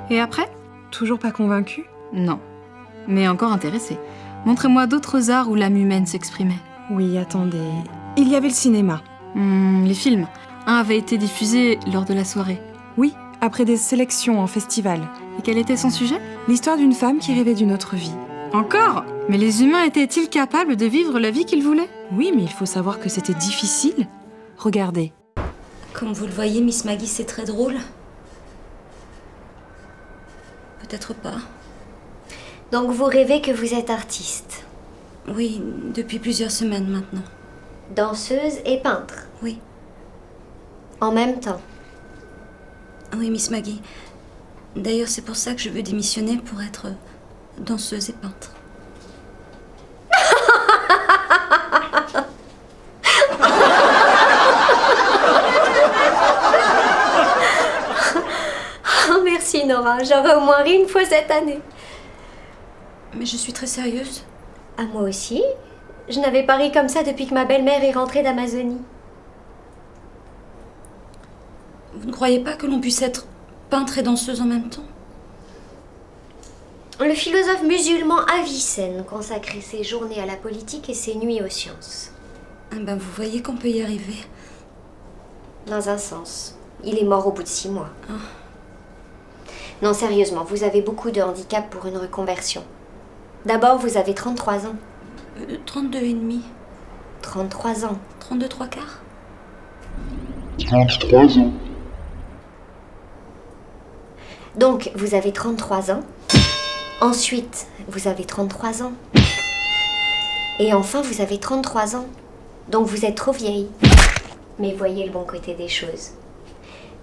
Et après? Toujours pas convaincu? Non. Mais encore intéressée. Montrez-moi d'autres arts où l'âme humaine s'exprimait. Oui, attendez. Il y avait le cinéma. Les films. Un avait été diffusé lors de la soirée. Oui, après des sélections en festival. Et quel était son sujet? L'histoire d'une femme qui rêvait d'une autre vie. Encore? Mais les humains étaient-ils capables de vivre la vie qu'ils voulaient? Oui, mais il faut savoir que c'était difficile. Regardez. Comme vous le voyez, Miss Maggie, c'est très drôle. Peut-être pas. Donc vous rêvez que vous êtes artiste, Oui, depuis plusieurs semaines maintenant. danseuse et peintre, Oui, en même temps. oui, Miss Maggie. D'ailleurs, c'est pour ça que je veux démissionner pour être danseuse et peintre. Oh, merci Nora, j'aurais au moins ri une fois cette année. Mais je suis très sérieuse. Ah, moi aussi. Je n'avais pas ri comme ça depuis que ma belle-mère est rentrée d'Amazonie. Vous ne croyez pas que l'on puisse être peintre et danseuse en même temps? Le philosophe musulman Avicenne consacrait ses journées à la politique et ses nuits aux sciences. Ah ben, vous voyez qu'on peut y arriver. Dans un sens. Il est mort au bout de 6 mois. Ah. Non, sérieusement, vous avez beaucoup de handicap pour une reconversion. D'abord, vous avez 33 ans. 32 et demi. 33 ans. 32 trois quarts. 33 ans. Donc, vous avez 33 ans. Ensuite, vous avez 33 ans. Et enfin, vous avez 33 ans. Donc, vous êtes trop vieille. Mais voyez le bon côté des choses.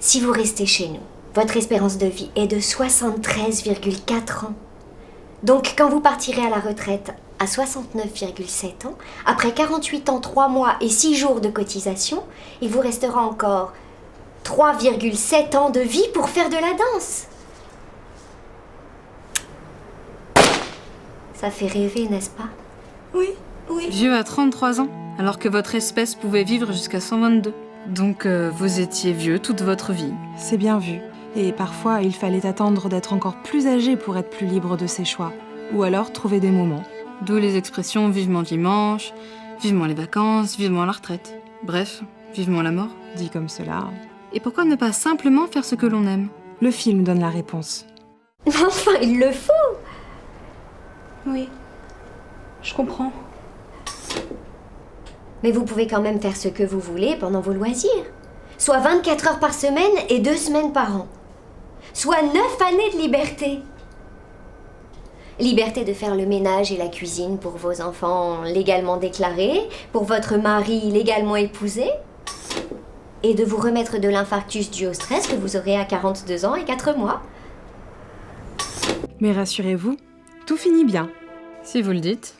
Si vous restez chez nous, votre espérance de vie est de 73,4 ans. Donc, quand vous partirez à la retraite à 69,7 ans, après 48 ans, 3 mois et 6 jours de cotisation, il vous restera encore 3,7 ans de vie pour faire de la danse. Ça fait rêver, n'est-ce pas? Oui, oui. Vieux à 33 ans, alors que votre espèce pouvait vivre jusqu'à 122. Donc vous étiez vieux toute votre vie. C'est bien vu. Et parfois, il fallait attendre d'être encore plus âgé pour être plus libre de ses choix. Ou alors trouver des moments. D'où les expressions vivement le dimanche, vivement les vacances, vivement la retraite. Bref, vivement la mort. Dit comme cela. Et pourquoi ne pas simplement faire ce que l'on aime? Le film donne la réponse. Enfin, il le faut. Oui. Je comprends. Mais vous pouvez quand même faire ce que vous voulez pendant vos loisirs. Soit 24 heures par semaine et 2 semaines par an. Soit 9 années de liberté. Liberté de faire le ménage et la cuisine pour vos enfants légalement déclarés, pour votre mari légalement épousé, et de vous remettre de l'infarctus dû au stress que vous aurez à 42 ans et 4 mois. Mais rassurez-vous, tout finit bien. Si vous le dites.